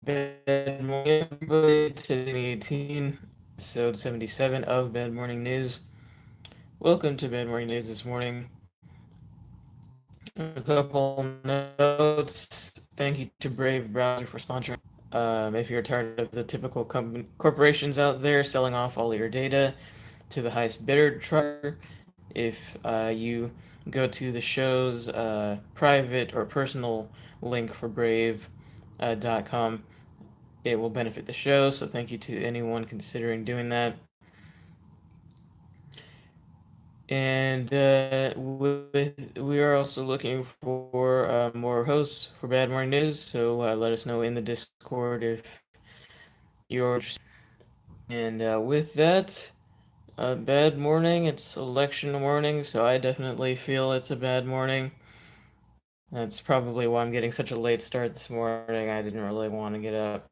Bad morning, everybody. Today, 18, episode 77 of Bad Morning News. Welcome to Bad Morning News this morning. A couple notes. Thank you to Brave Browser for sponsoring. If you're tired of the typical corporations out there selling off all your data to the highest bidder, if you go to the show's private or personal link for Brave.com, it will benefit the show, so thank you to anyone considering doing that. And we are also looking for more hosts for Bad Morning News, so let us know in the Discord if you're interested. And with that, bad morning. It's election morning, so I definitely feel it's a bad morning. That's probably why I'm getting such a late start this morning. I didn't really want to get up.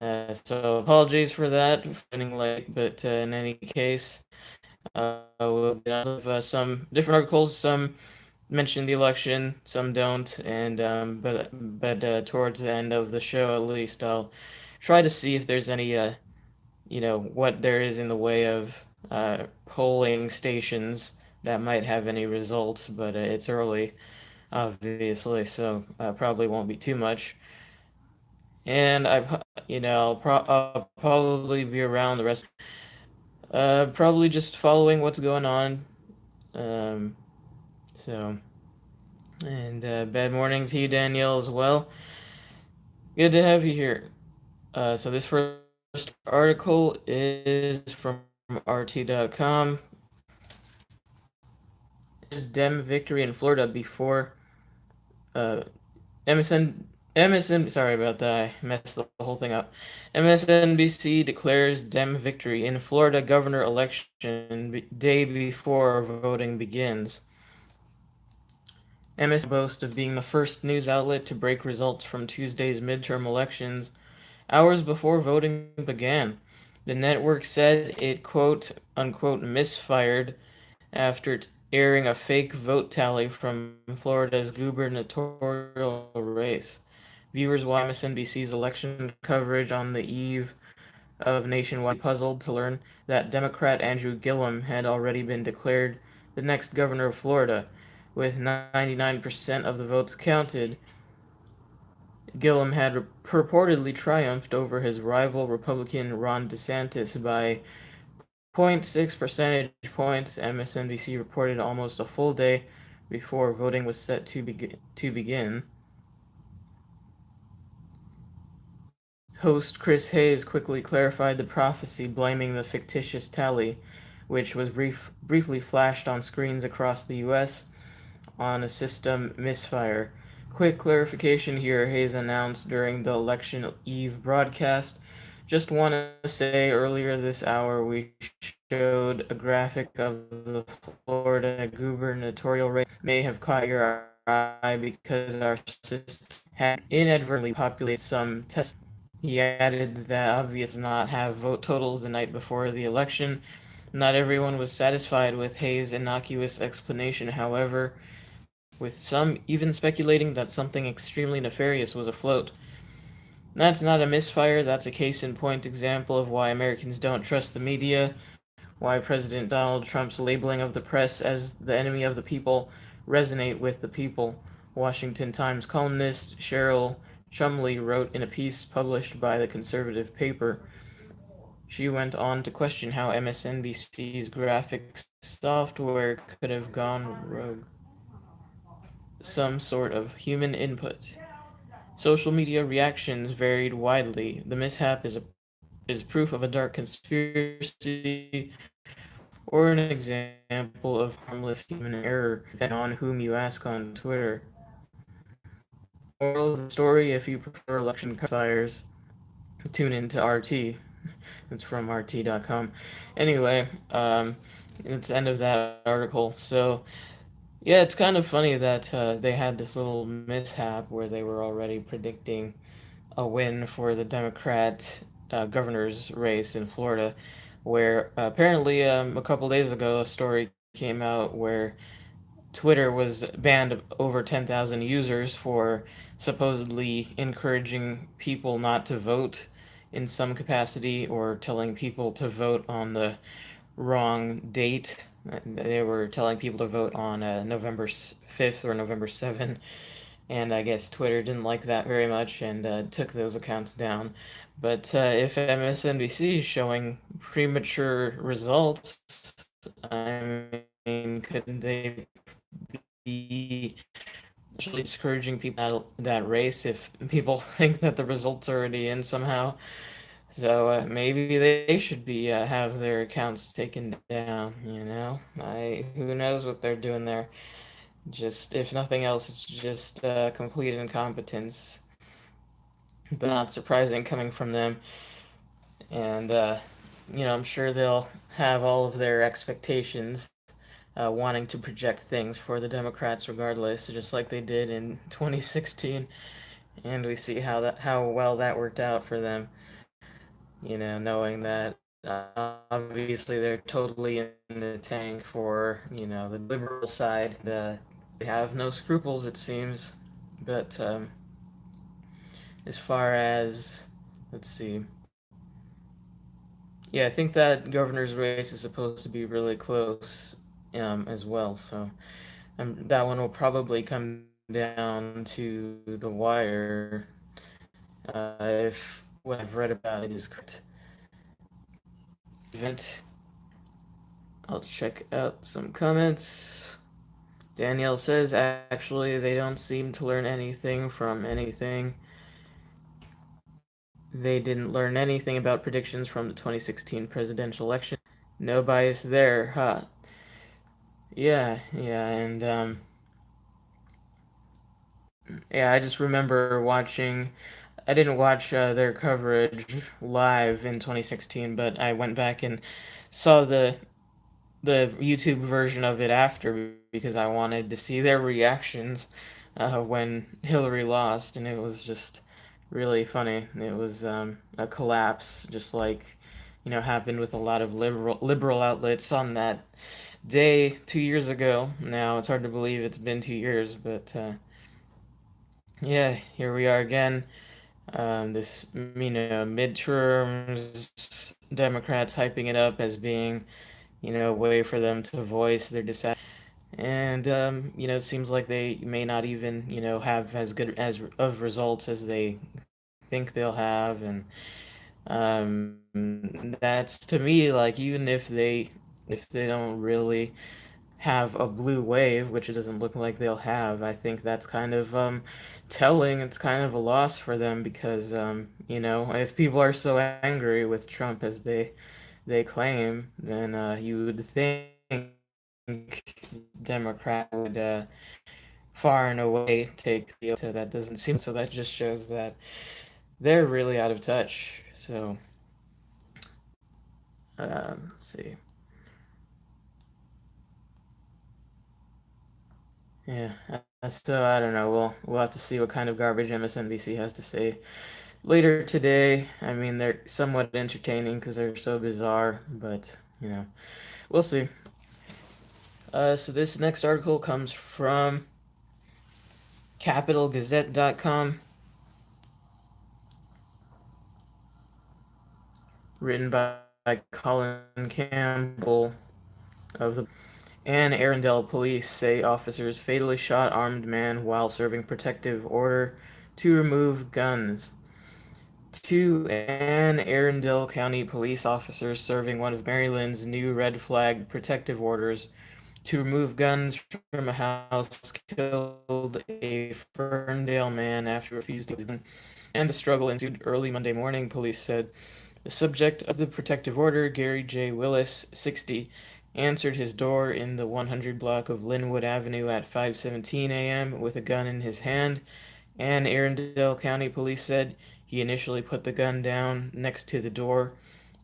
So apologies for that, for running late, but in any case, we'll get out of some different articles. Some mention the election, some don't, and but towards the end of the show, at least, I'll try to see if there's any what there is in the way of polling stations that might have any results. But it's early, obviously, so probably won't be too much. And I'll probably be around the rest. Probably just following what's going on. Um, so, and bad morning to you, Danielle, as well. Good to have you here. So this first article is from RT.com. Is Dem victory in Florida before uh, MSN, sorry about that, I messed the whole thing up. MSNBC declares Dem victory in Florida governor election day before voting begins. MSNBC boasts of being the first news outlet to break results from Tuesday's midterm elections hours before voting began. The network said it quote unquote misfired after airing a fake vote tally from Florida's gubernatorial race. Viewers watched MSNBC's election coverage on the eve of nationwide puzzled to learn that Democrat Andrew Gillum had already been declared the next governor of Florida. With 99% of the votes counted, Gillum had purportedly triumphed over his rival Republican Ron DeSantis by zero point 0.6 percentage points. MSNBC reported almost a full day before voting was set to begin. Host Chris Hayes quickly clarified the prophecy, blaming the fictitious tally, which was briefly flashed on screens across the U.S., on a system misfire. Quick clarification here, Hayes announced during the election eve broadcast. Just want to say earlier this hour we showed a graphic of the Florida gubernatorial race. May have caught your eye because our system had inadvertently populated some tests. He added that obvious not have vote totals the night before the election. Not everyone was satisfied with Hayes' innocuous explanation, however, with some even speculating that something extremely nefarious was afloat. That's not a misfire, that's a case in point example of why Americans don't trust the media, why President Donald Trump's labeling of the press as the enemy of the people resonate with the people. Washington Times columnist Cheryl Chumley wrote in a piece published by the conservative paper. She went on to question how MSNBC's graphics software could have gone rogue. Some sort of human input. Social media reactions varied widely. The mishap is proof of a dark conspiracy or an example of harmless human error, depending on whom you ask on Twitter. Moral of the story: if you prefer election fires, tune into RT. It's from RT.com. Anyway, it's the end of that article. So, yeah, it's kind of funny that they had this little mishap where they were already predicting a win for the Democrat governor's race in Florida, where apparently a couple days ago a story came out where Twitter was banned over 10,000 users for supposedly encouraging people not to vote in some capacity or telling people to vote on the wrong date. They were telling people to vote on November 5th or November 7th, and I guess Twitter didn't like that very much and took those accounts down. But if MSNBC is showing premature results, I mean, couldn't they be actually discouraging people that race if people think that the results are already in somehow? So maybe they should be have their accounts taken down. Who knows what they're doing there? Just if nothing else, it's just complete incompetence, but not surprising coming from them. And I'm sure they'll have all of their expectations, wanting to project things for the Democrats regardless, just like they did in 2016. And we see how well that worked out for them. Knowing that obviously they're totally in the tank for the liberal side. They have no scruples, it seems. But as far as, let's see, yeah, I think that governor's race is supposed to be really close, as well. So that one will probably come down to the wire, if what I've read about it is correct. Event. I'll check out some comments. Danielle says, actually, they don't seem to learn anything from anything. They didn't learn anything about predictions from the 2016 presidential election. No bias there, huh? Yeah, and yeah, I just remember watching. I didn't watch their coverage live in 2016, but I went back and saw the YouTube version of it after because I wanted to see their reactions when Hillary lost, and it was just really funny. It was a collapse, just like happened with a lot of liberal outlets on that day 2 years ago. Now it's hard to believe it's been 2 years, but yeah, here we are again. This midterms, Democrats hyping it up as being a way for them to voice their dissent. And it seems like they may not even have as good as of results as they think they'll have, and that's to me like even if they don't really have a blue wave, which it doesn't look like they'll have, I think that's kind of telling. It's kind of a loss for them because if people are so angry with Trump as they claim, then you would think Democrat would far and away take the to that doesn't seem so. That just shows that they're really out of touch. So let's see. Yeah, so I don't know. We'll have to see what kind of garbage MSNBC has to say later today. I mean, they're somewhat entertaining because they're so bizarre, but we'll see. So this next article comes from CapitalGazette.com, written by Colin Campbell of the Anne Arundel police say officers fatally shot armed man while serving protective order to remove guns. Two Anne Arundel County police officers serving one of Maryland's new red flag protective orders to remove guns from a house killed a Ferndale man after refused to, and the struggle ensued early Monday morning, police said. The subject of the protective order, Gary J. Willis, 60, answered his door in the 100 block of Linwood Avenue at 5:17 a.m. with a gun in his hand. And Arundel County Police said he initially put the gun down next to the door,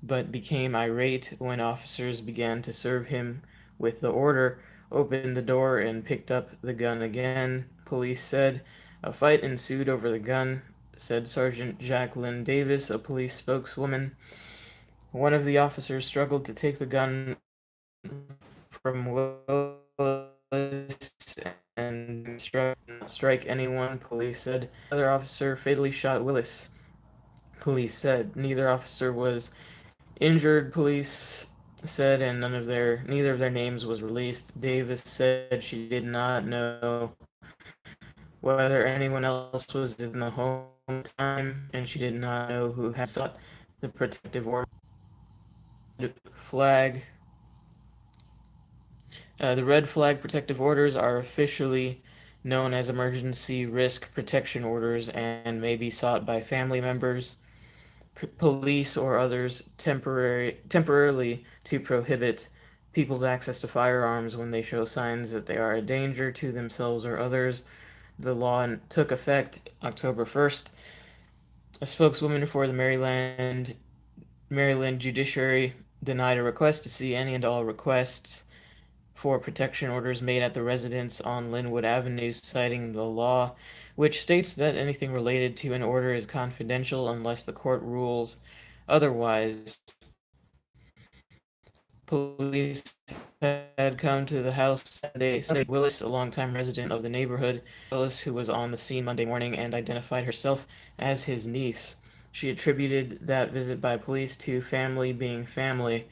but became irate when officers began to serve him with the order, opened the door, and picked up the gun again, police said. A fight ensued over the gun, said Sergeant Jacqueline Davis, a police spokeswoman. One of the officers struggled to take the gun from Willis and struck not strike anyone, police said. Another officer fatally shot Willis, police said. Neither officer was injured, police said, and neither of their names was released. Davis said she did not know whether anyone else was in the home at the time, and she did not know who had sought the protective order. Flag. The red flag protective orders are officially known as emergency risk protection orders and may be sought by family members, police, or others temporarily to prohibit people's access to firearms when they show signs that they are a danger to themselves or others. The law took effect October 1st. A spokeswoman for the Maryland Judiciary denied a request to see any and all requests for protection orders made at the residence on Linwood Avenue, citing the law, which states that anything related to an order is confidential unless the court rules otherwise. Police had come to the house Sunday. Willis, a longtime resident of the neighborhood, Willis, who was on the scene Monday morning and identified herself as his niece. She attributed that visit by police to family being family,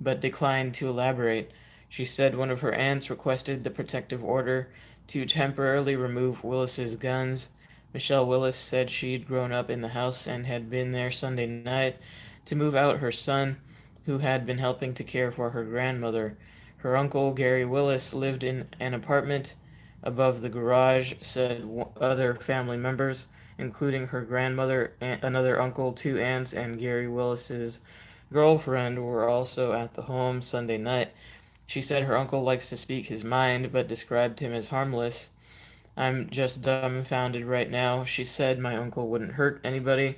but declined to elaborate. She said one of her aunts requested the protective order to temporarily remove Willis's guns. Michelle Willis said she'd grown up in the house and had been there Sunday night to move out her son, who had been helping to care for her grandmother. Her uncle, Gary Willis, lived in an apartment above the garage, said other family members, including her grandmother, another uncle, two aunts, and Gary Willis's girlfriend were also at the home Sunday night. She said her uncle likes to speak his mind, but described him as harmless. I'm just dumbfounded right now. She said my uncle wouldn't hurt anybody.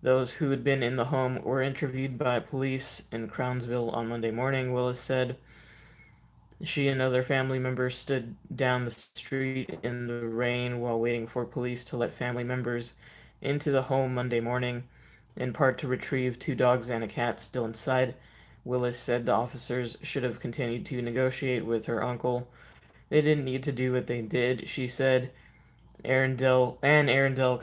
Those who had been in the home were interviewed by police in Crownsville on Monday morning, Willis said. She and other family members stood down the street in the rain while waiting for police to let family members into the home Monday morning, in part to retrieve two dogs and a cat still inside. Willis said the officers should have continued to negotiate with her uncle. They didn't need to do what they did, she said. Arundel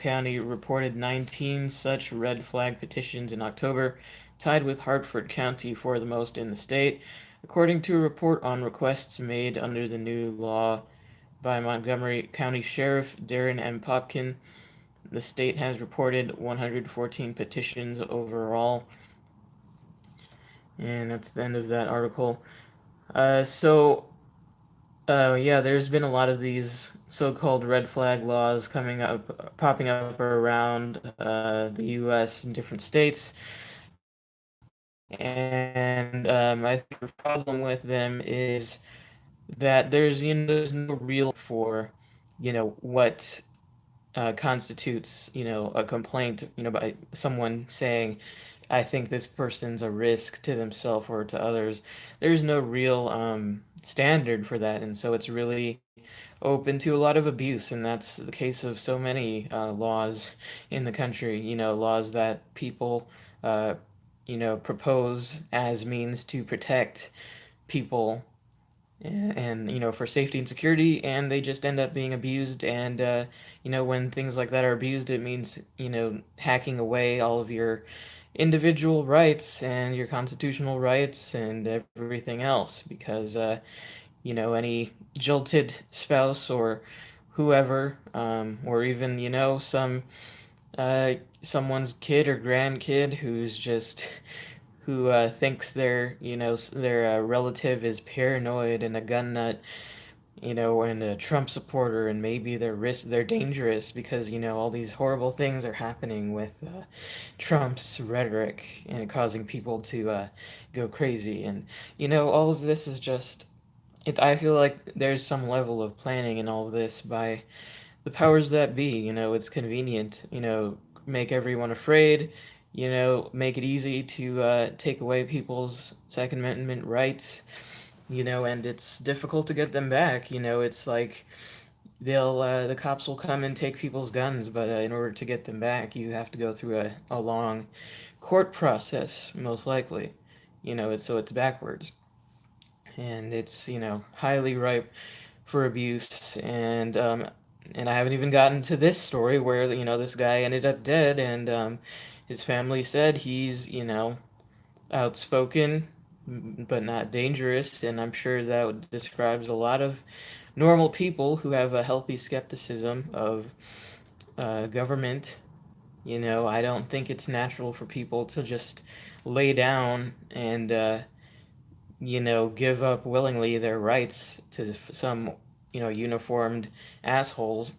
County reported 19 such red flag petitions in October, tied with Hartford County for the most in the state, according to a report on requests made under the new law by Montgomery County Sheriff Darren M. Popkin. The state has reported 114 petitions overall. And that's the end of that article. Yeah, there's been a lot of these so-called red flag laws popping up around the U.S. in different states, and I think the problem with them is that there's no real for, what constitutes, a complaint, by someone saying, I think this person's a risk to themselves or to others. There's no real standard for that, and so it's really open to a lot of abuse, and that's the case of so many laws in the country. Laws that people, propose as means to protect people and for safety and security, and they just end up being abused. And when things like that are abused, it means hacking away all of your individual rights and your constitutional rights and everything else, because any jilted spouse or whoever, or even someone's kid or grandkid who's just who thinks their relative is paranoid and a gun nut, and a Trump supporter, and maybe they're dangerous because all these horrible things are happening with Trump's rhetoric and causing people to go crazy, and all of this is just it. I feel like there's some level of planning in all of this by the powers that be. It's convenient. Make everyone afraid. Make it easy to take away people's Second Amendment rights. And it's difficult to get them back. It's like the cops will come and take people's guns, but in order to get them back, you have to go through a long court process, most likely. It's backwards, and it's highly ripe for abuse, and I haven't even gotten to this story where this guy ended up dead, and his family said he's outspoken but not dangerous, and I'm sure that describes a lot of normal people who have a healthy skepticism of government. I don't think it's natural for people to just lay down and give up willingly their rights to some uniformed assholes,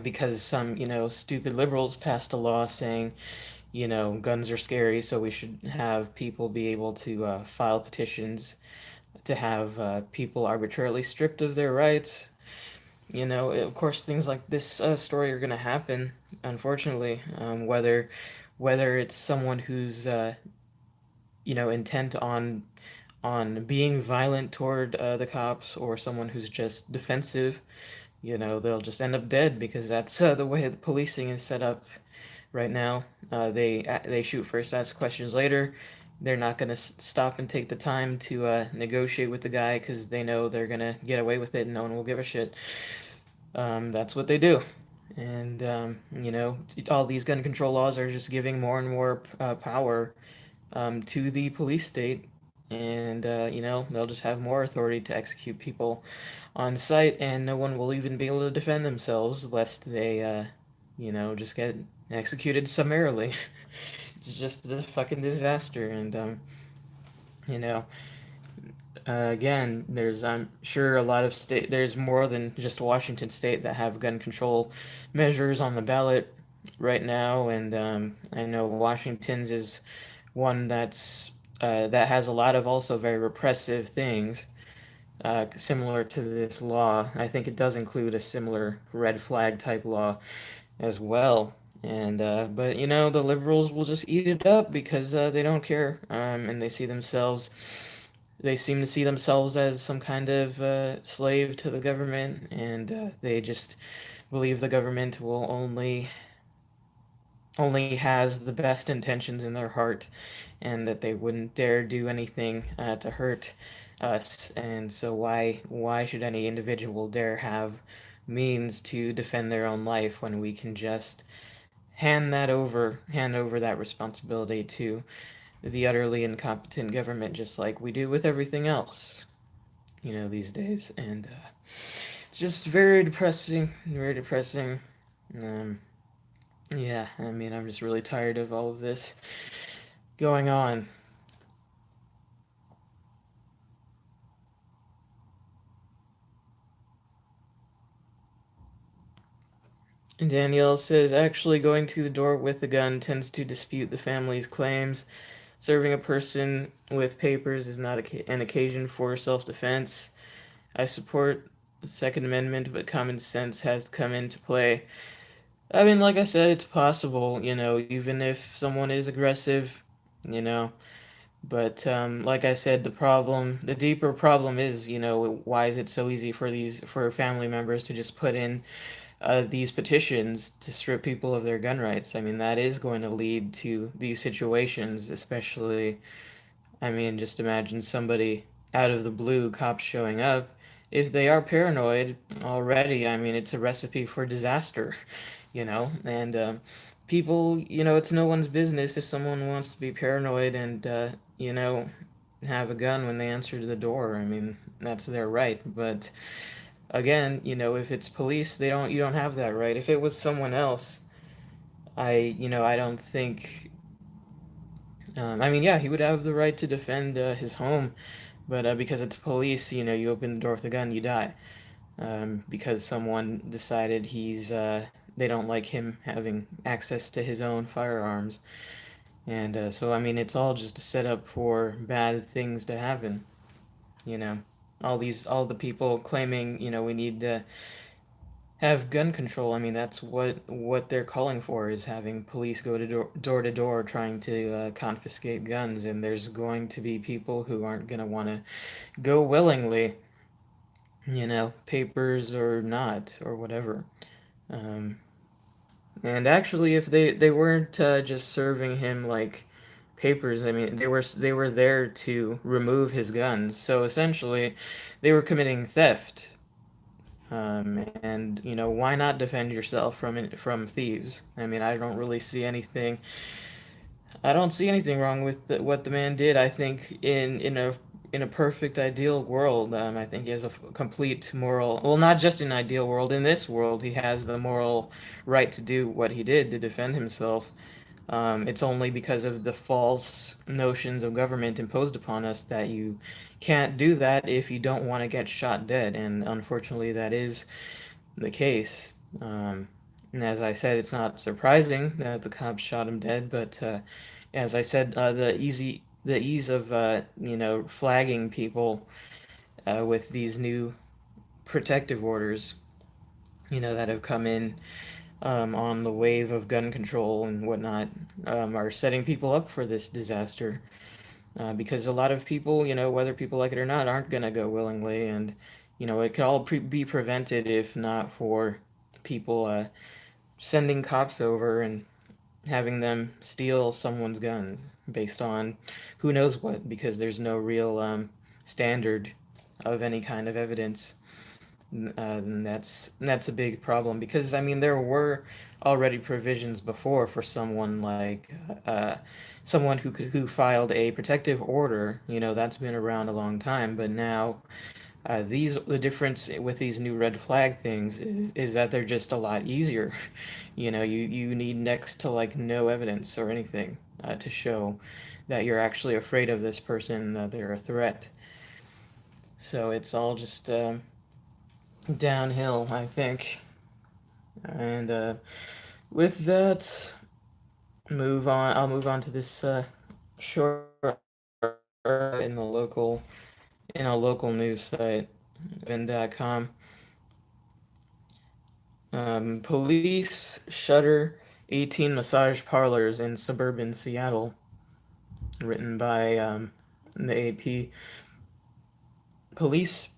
because some stupid liberals passed a law saying guns are scary, so we should have people be able to file petitions to have people arbitrarily stripped of their rights. Of course, things like this story are going to happen, unfortunately. Whether it's someone who's intent on being violent toward the cops, or someone who's just defensive, they'll just end up dead, because that's the way the policing is set up right now. They shoot first, ask questions later. They're not going to stop and take the time to negotiate with the guy, because they know they're going to get away with it and no one will give a shit. That's what they do. And, all these gun control laws are just giving more and more power to the police state. And, they'll just have more authority to execute people on site, and no one will even be able to defend themselves lest they, just get executed summarily. It's just a fucking disaster. And, you know, again, I'm sure a lot of there's more than just Washington State that have gun control measures on the ballot right now, and I know Washington's is one that has a lot of also very repressive things, similar to this law. I think it does include a similar red flag type law as well. And but the liberals will just eat it up, because they don't care, and they seem to see themselves as some kind of slave to the government, and they just believe the government will only has the best intentions in their heart, and that they wouldn't dare do anything to hurt us. And so why should any individual dare have means to defend their own life, when we can just hand over that responsibility to the utterly incompetent government, just like we do with everything else, these days. And it's just very depressing, very depressing. Um, yeah, I mean, I'm just really tired of all of this going on. And Danielle says, actually going to the door with a gun tends to dispute the family's claims. Serving a person with papers is not an occasion for self-defense. I support the Second Amendment, but common sense has come into play. I mean, like I said, it's possible, even if someone is aggressive, you know. But like I said, the deeper problem is, why is it so easy for family members to just put in these petitions to strip people of their gun rights? I mean, that is going to lead to these situations, especially. I mean, just imagine somebody out of the blue, cops showing up. If they are paranoid already, I mean, it's a recipe for disaster, and people, it's no one's business if someone wants to be paranoid and, have a gun when they answer the door. I mean, that's their right. But again, if it's police, you don't have that right. If it was someone else, I don't think. I mean, yeah, he would have the right to defend his home, but because it's police, you open the door with a gun, you die. Because someone decided they don't like him having access to his own firearms. And so, I mean, it's all just a setup for bad things to happen, you know. All the people claiming, we need to have gun control. I mean, that's what they're calling for, is having police go to door trying to confiscate guns, and there's going to be people who aren't going to want to go willingly, papers or not, or whatever. Um, and actually, if they weren't just serving him like papers, I mean, they were there to remove his guns. So essentially, they were committing theft. And why not defend yourself from thieves? I mean, I don't see anything wrong with what the man did. I think in a perfect ideal world, I think he has a complete moral. Well, not just in an ideal world. In this world, he has the moral right to do what he did to defend himself. It's only because of the false notions of government imposed upon us that you can't do that if you don't want to get shot dead. And unfortunately, that is the case. And as I said, it's not surprising that the cops shot him dead, but as I said, the ease of flagging people with these new protective orders, that have come in on the wave of gun control and whatnot, are setting people up for this disaster. Because a lot of people, whether people like it or not, aren't gonna go willingly, and it could all be prevented if not for people sending cops over and having them steal someone's guns based on who knows what, because there's no real standard of any kind of evidence. And that's a big problem because I mean there were already provisions before for someone like someone who filed a protective order. That's been around a long time, but now the difference with these new red flag things is that they're just a lot easier. You need next to like no evidence or anything to show that you're actually afraid of this person, that they're a threat. So it's all just downhill, I think. And with that, move on. I'll move on to this short in the local in a local news site, vin.com. Police shutter 18 massage parlors in suburban Seattle. Written by the AP. Police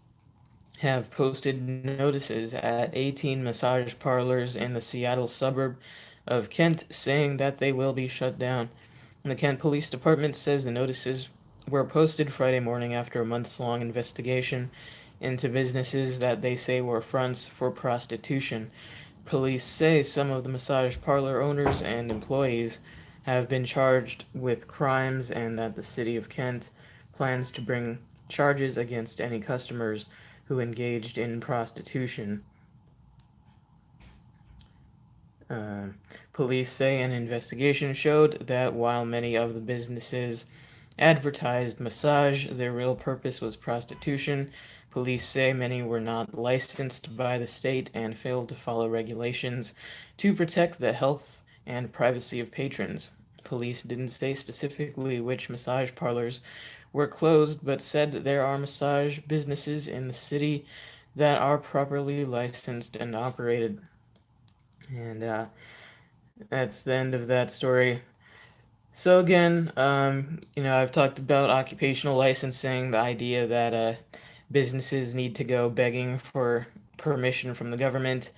have posted notices at 18 massage parlors in the Seattle suburb of Kent saying that they will be shut down. The Kent Police Department says the notices were posted Friday morning after a months-long investigation into businesses that they say were fronts for prostitution. Police say some of the massage parlor owners and employees have been charged with crimes and that the city of Kent plans to bring charges against any customers who engaged in prostitution. Police say an investigation showed that while many of the businesses advertised massage, their real purpose was prostitution. Police say many were not licensed by the state and failed to follow regulations to protect the health and privacy of patrons. Police didn't say specifically which massage parlors were closed, but said that there are massage businesses in the city that are properly licensed and operated. And that's the end of that story. So again, I've talked about occupational licensing, the idea that businesses need to go begging for permission from the government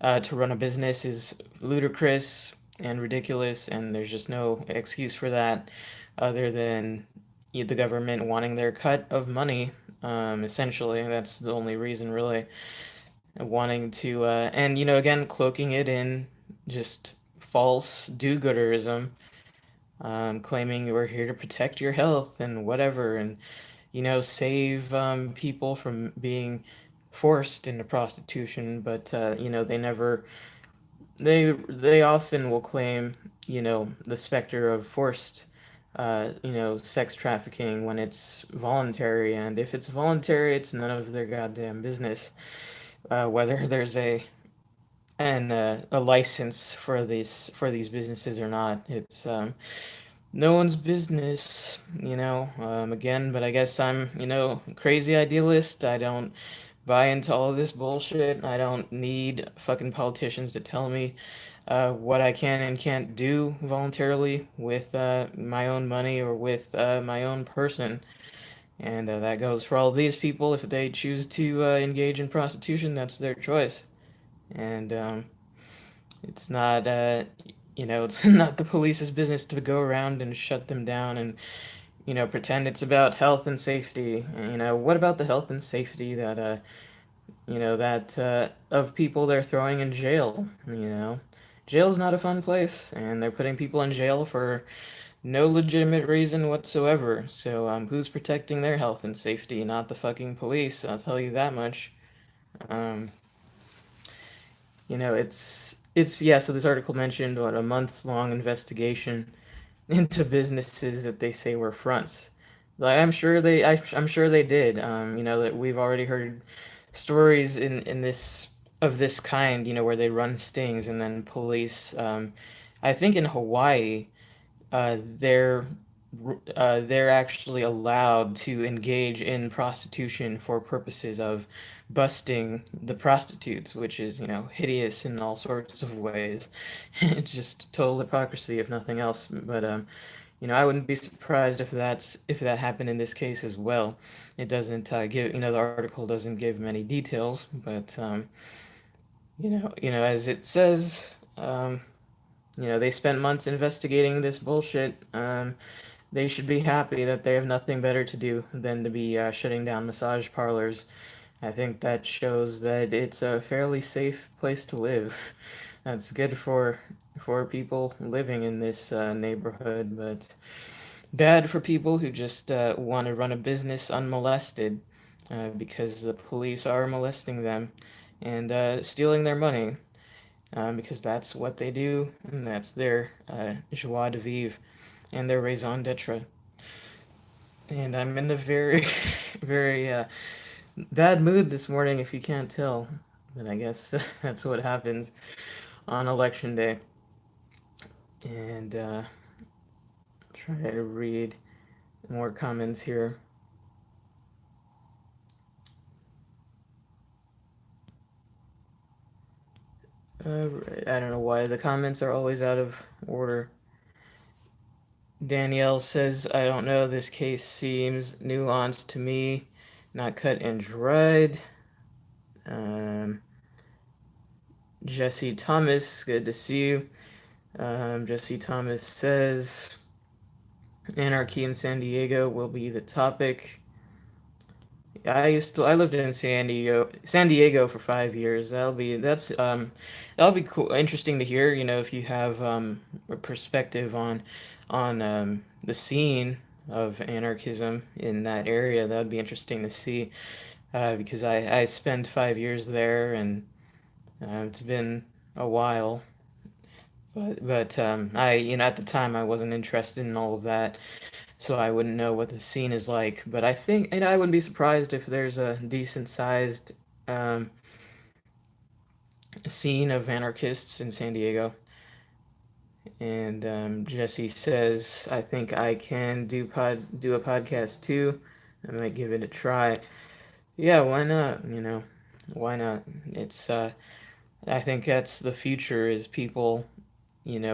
to run a business is ludicrous and ridiculous, and there's just no excuse for that other than the government wanting their cut of money. Essentially, that's the only reason, really, wanting to, and again, cloaking it in just false do-gooderism, claiming we're here to protect your health and whatever, and save people from being forced into prostitution. But they often will claim the specter of forced sex trafficking when it's voluntary, and if it's voluntary, it's none of their goddamn business whether there's a license for these businesses or not. It's no one's business, again, but I guess I'm, crazy idealist. I don't buy into all of this bullshit. I don't need fucking politicians to tell me what I can and can't do voluntarily with my own money or with my own person. And that goes for all of these people. If they choose to engage in prostitution, that's their choice. And it's not, it's not the police's business to go around and shut them down and, pretend it's about health and safety. And, what about the health and safety that that of people they're throwing in jail. Jail's not a fun place, and they're putting people in jail for no legitimate reason whatsoever. So, who's protecting their health and safety? Not the fucking police, I'll tell you that much. Um, it's yeah. So this article mentioned what a months long investigation into businesses that they say were fronts. Like I'm sure they did. That we've already heard stories in this of this kind. Where they run stings and then police. I think in Hawaii, uh, they're they're actually allowed to engage in prostitution for purposes of busting the prostitutes, which is, hideous in all sorts of ways. It's just total hypocrisy, if nothing else. But I wouldn't be surprised if that happened in this case as well. It doesn't give, the article doesn't give many details, but as it says, um, they spent months investigating this bullshit. They should be happy that they have nothing better to do than to be shutting down massage parlors. I think that shows that it's a fairly safe place to live. That's good for people living in this neighborhood, but bad for people who just want to run a business unmolested, because the police are molesting them and stealing their money, because that's what they do, and that's their joie de vivre and their raison d'etre. And I'm in a very, very bad mood this morning, if you can't tell. But I guess that's what happens on election day. And try to read more comments here. I don't know why the comments are always out of order. Danielle says, I don't know, this case seems nuanced to me, not cut and dried. Um, Jesse Thomas, good to see you. Jesse Thomas says, Anarchy in San Diego will be the topic. I lived in San Diego for 5 years. That'll be cool, interesting to hear. If you have a perspective on the scene of anarchism in that area, that'd be interesting to see. Because I spent 5 years there, and it's been a while. But I at the time I wasn't interested in all of that, so I wouldn't know what the scene is like. But I think, and I wouldn't be surprised if there's a decent sized um, scene of anarchists in San Diego. And Jesse says, I think I can do a podcast too. I might give it a try. Yeah, why not? Why not? It's I think that's the future, is people,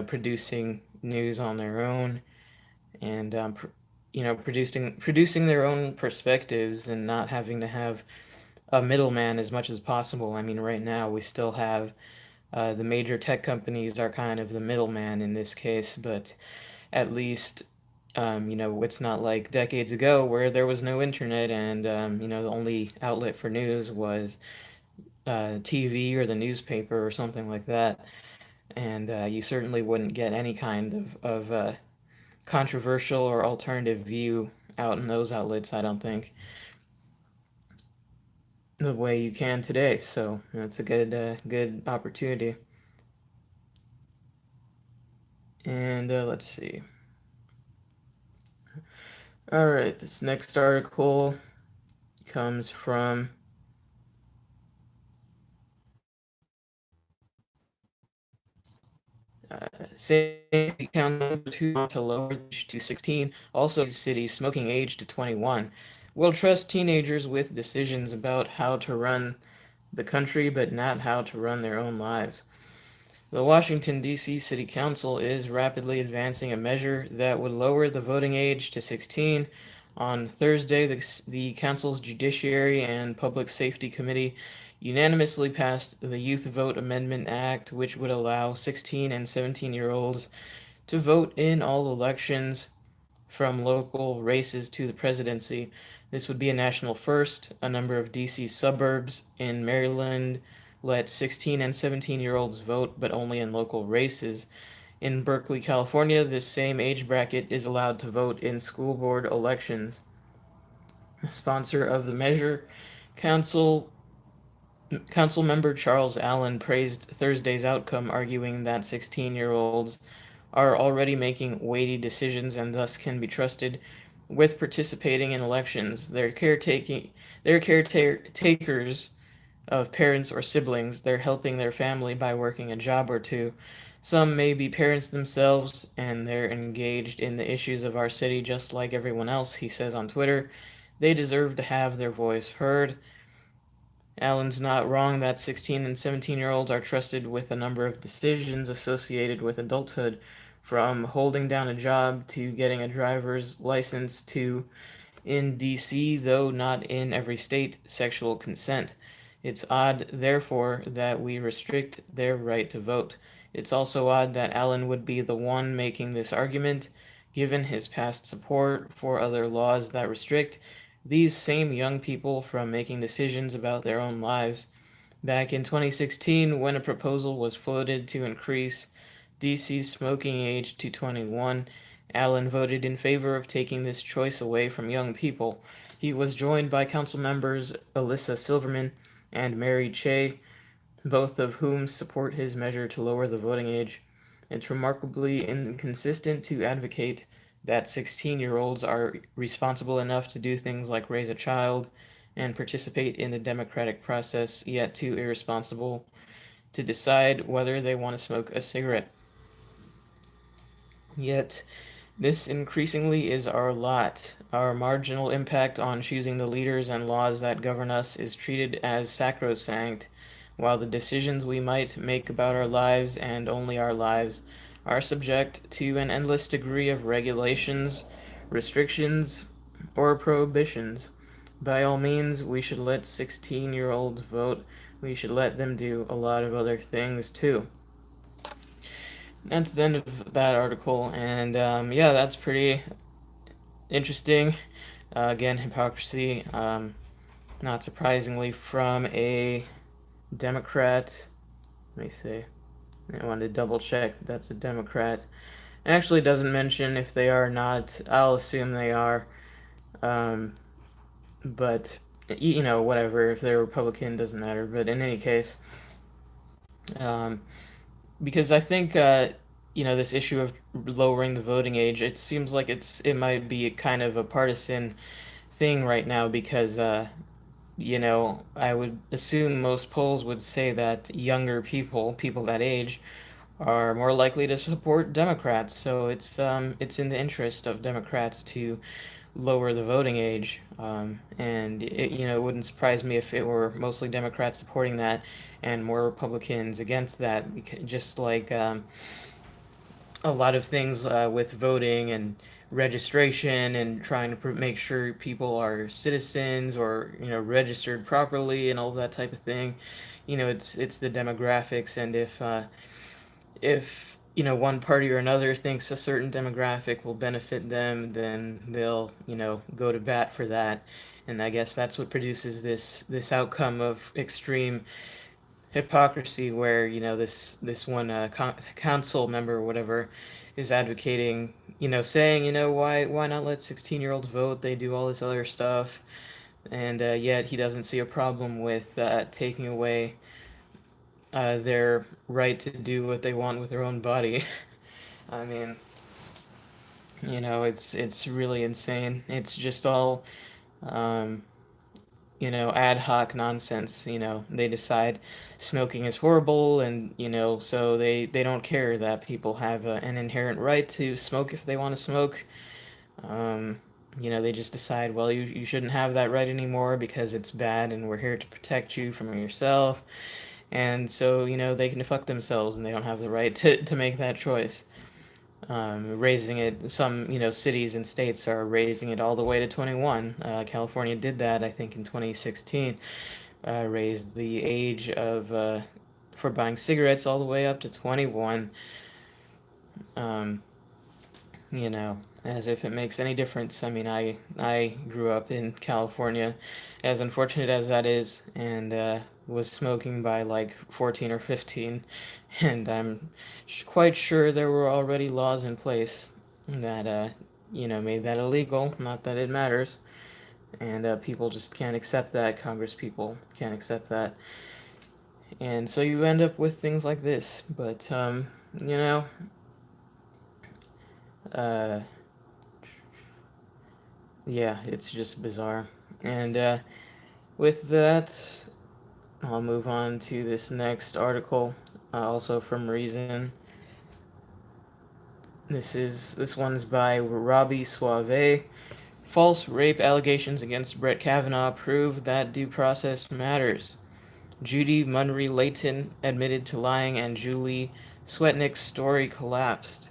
producing news on their own, and producing their own perspectives, and not having to have a middleman as much as possible. I mean, right now we still have the major tech companies are kind of the middleman in this case, but at least it's not like decades ago where there was no internet, and the only outlet for news was TV or the newspaper or something like that. And you certainly wouldn't get any kind of controversial or alternative view out in those outlets, I don't think, the way you can today. So that's a good opportunity. And let's see. All right, this next article comes from City Council to lower the age to 16. Also, city smoking age to 21. Will trust teenagers with decisions about how to run the country, but not how to run their own lives. The Washington, D.C. City Council is rapidly advancing a measure that would lower the voting age to 16. On Thursday, the council's Judiciary and Public Safety Committee unanimously passed the Youth Vote Amendment Act, which would allow 16 and 17-year-olds to vote in all elections, from local races to the presidency. This would be a national first. A number of DC suburbs in Maryland let 16 and 17-year-olds vote, but only in local races. In Berkeley, California, this same age bracket is allowed to vote in school board elections. A sponsor of the measure, Council Council member Charles Allen praised Thursday's outcome, arguing that 16-year-olds are already making weighty decisions and thus can be trusted with participating in elections. They're caretakers of parents or siblings. They're helping their family by working a job or two. Some may be parents themselves, and they're engaged in the issues of our city just like everyone else, he says on Twitter. They deserve to have their voice heard. Allen's not wrong that 16 and 17-year-olds are trusted with a number of decisions associated with adulthood, from holding down a job to getting a driver's license to, in DC, though not in every state, sexual consent. It's odd, therefore, that we restrict their right to vote. It's also odd that Allen would be the one making this argument, given his past support for other laws that restrict these same young people from making decisions about their own lives. Back in 2016, when a proposal was floated to increase DC's smoking age to 21, Allen voted in favor of taking this choice away from young people. He was joined by council members Alyssa Silverman and Mary Che, both of whom support his measure to lower the voting age. It's remarkably inconsistent to advocate that 16-year-olds are responsible enough to do things like raise a child and participate in the democratic process, yet too irresponsible to decide whether they want to smoke a cigarette. Yet, this increasingly is our lot. Our marginal impact on choosing the leaders and laws that govern us is treated as sacrosanct, while the decisions we might make about our lives and only our lives are subject to an endless degree of regulations, restrictions, or prohibitions. By all means, we should let 16-year-olds vote. We should let them do a lot of other things too. That's the end of that article, and yeah, that's pretty interesting. Again, hypocrisy, not surprisingly, from a Democrat. Let me see. I wanted to double check that that's a Democrat. It actually doesn't mention if they are or not. I'll assume they are. But, you know, whatever. If they're Republican, doesn't matter. But in any case, because I think, you know, this issue of lowering the voting age, it seems like it might be kind of a partisan thing right now because, you know, I would assume most polls would say that younger people that age, are more likely to support Democrats. So it's in the interest of Democrats to lower the voting age, and you know, it wouldn't surprise me if it were mostly Democrats supporting that and more Republicans against that, because just like a lot of things with voting and registration and trying to make sure people are citizens or, you know, registered properly and all that type of thing. You know, it's the demographics, and if you know, one party or another thinks a certain demographic will benefit them, then they'll, you know, go to bat for that. And I guess that's what produces this outcome of extreme hypocrisy, where, you know, this one council member or whatever is advocating, you know, saying, you know, why not let 16-year-olds vote? They do all this other stuff, and yet he doesn't see a problem with taking away their right to do what they want with their own body. I mean, you know, it's really insane. It's just all, um, you know, ad hoc nonsense. You know, they decide smoking is horrible, and you know, so they don't care that people have an inherent right to smoke if they want to smoke. Um, you know, they just decide, well, you shouldn't have that right anymore because it's bad, and we're here to protect you from yourself. And so, you know, they can fuck themselves and they don't have the right to make that choice. Raising it, some, you know, cities and states are raising it all the way to 21. California did that, I think, in 2016. Raised the age of for buying cigarettes all the way up to 21. Um, as if it makes any difference. I mean, I grew up in California, as unfortunate as that is, and was smoking by like 14 or 15, and I'm quite sure there were already laws in place that made that illegal. Not that it matters, and people just can't accept that. Congress people can't accept that, and so you end up with things like this. But you know. Uh, Yeah, it's just bizarre. And with that, I'll move on to this next article, also from Reason. This one's by Robbie Suave. False rape allegations against Brett Kavanaugh prove that due process matters. Judy Munry Layton admitted to lying, and Julie Swetnick's story collapsed.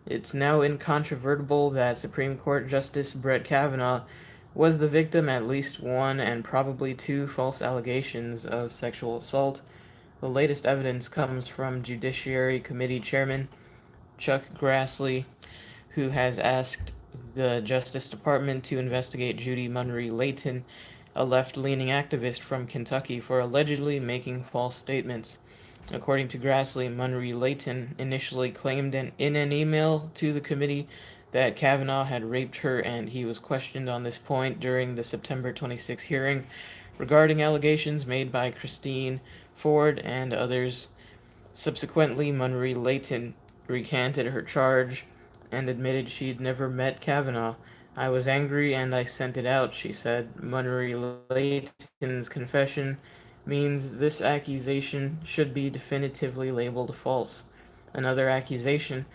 It's now incontrovertible that Supreme Court Justice Brett Kavanaugh was the victim at least one and probably two false allegations of sexual assault. The latest evidence comes from Judiciary Committee Chairman Chuck Grassley, who has asked the Justice Department to investigate Judy Munry Layton, a left-leaning activist from Kentucky, for allegedly making false statements. According to Grassley, Munry Layton initially claimed in an email to the committee that Kavanaugh had raped her, and he was questioned on this point during the September 26 hearing regarding allegations made by Christine Ford and others. Subsequently, Munry Layton recanted her charge and admitted she'd never met Kavanaugh. "I was angry and I sent it out," she said. Munry Layton's confession means this accusation should be definitively labeled false. Another accusation,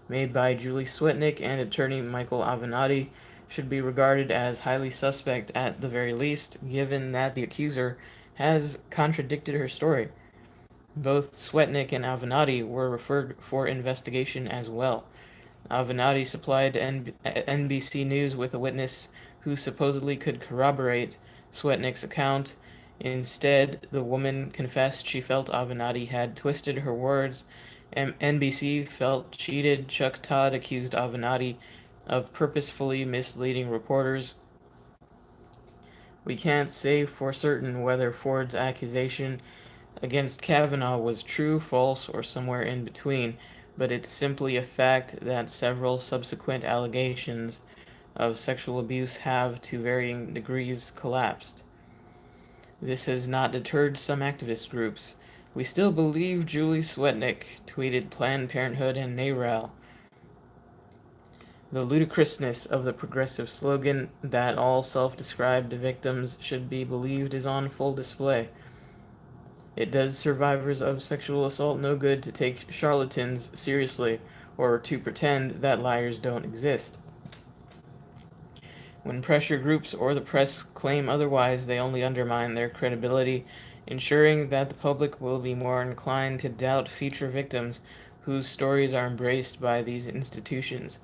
made by Julie Swetnick and attorney Michael Avenatti, should be regarded as highly suspect at the very least, given that the accuser has contradicted her story. Both Swetnick and Avenatti were referred for investigation as well. Avenatti supplied NBC News with a witness who supposedly could corroborate Swetnick's account. Instead, the woman confessed she felt Avenatti had twisted her words. NBC felt cheated. Chuck Todd accused Avenatti of purposefully misleading reporters. "We can't say for certain whether Ford's accusation against Kavanaugh was true, false, or somewhere in between, but it's simply a fact that several subsequent allegations of sexual abuse have, to varying degrees, collapsed. This has not deterred some activist groups. We still believe Julie Swetnick," tweeted Planned Parenthood and NARAL. The ludicrousness of the progressive slogan that all self-described victims should be believed is on full display. It does survivors of sexual assault no good to take charlatans seriously or to pretend that liars don't exist. When pressure groups or the press claim otherwise, they only undermine their credibility, ensuring that the public will be more inclined to doubt future victims whose stories are embraced by these institutions.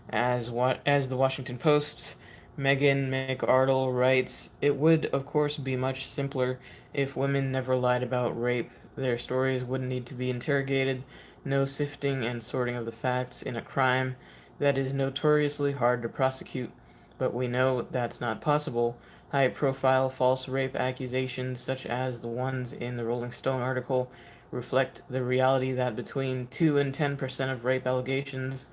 As the Washington Post's Megan McArdle writes, "It would, of course, be much simpler if women never lied about rape. Their stories wouldn't need to be interrogated. No sifting and sorting of the facts in a crime that is notoriously hard to prosecute. But we know that's not possible. High-profile false rape accusations, such as the ones in the Rolling Stone article, reflect the reality that between 2 and 10% of rape allegations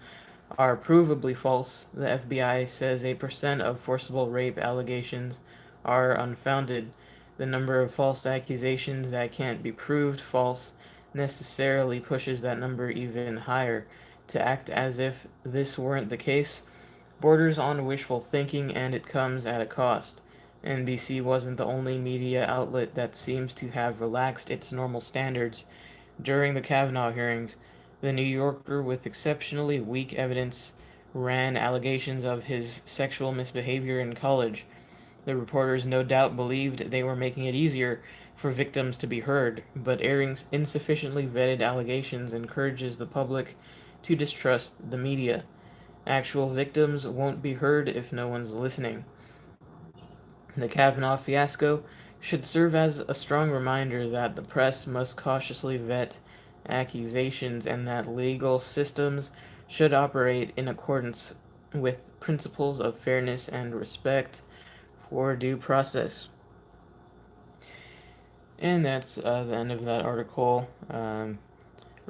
are provably false. The FBI says 8% of forcible rape allegations are unfounded. The number of false accusations that can't be proved false necessarily pushes that number even higher. To act as if this weren't the case borders on wishful thinking, and it comes at a cost. NBC wasn't the only media outlet that seems to have relaxed its normal standards during the Kavanaugh hearings. The New Yorker, with exceptionally weak evidence, ran allegations of his sexual misbehavior in college. The reporters no doubt believed they were making it easier for victims to be heard, but airing insufficiently vetted allegations encourages the public to distrust the media. Actual victims won't be heard if no one's listening. The Kavanaugh fiasco should serve as a strong reminder that the press must cautiously vet accusations and that legal systems should operate in accordance with principles of fairness and respect for due process. And that's the end of that article,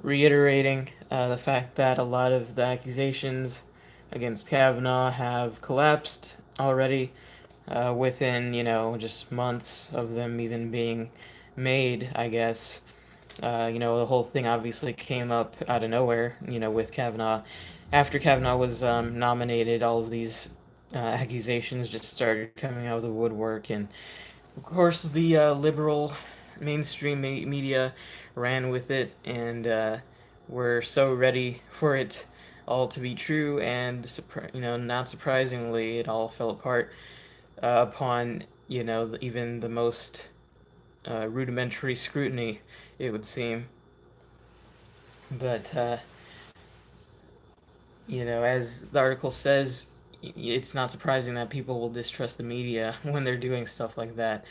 reiterating the fact that a lot of the accusations against Kavanaugh have collapsed already within, just months of them even being made, I guess. The whole thing obviously came up out of nowhere, with Kavanaugh. After Kavanaugh was nominated, all of these accusations just started coming out of the woodwork. And of course, the liberal mainstream media ran with it and were so ready for it all to be true. And, not surprisingly, it all fell apart upon, even the most rudimentary scrutiny, it would seem. But, as the article says, it's not surprising that people will distrust the media when they're doing stuff like that.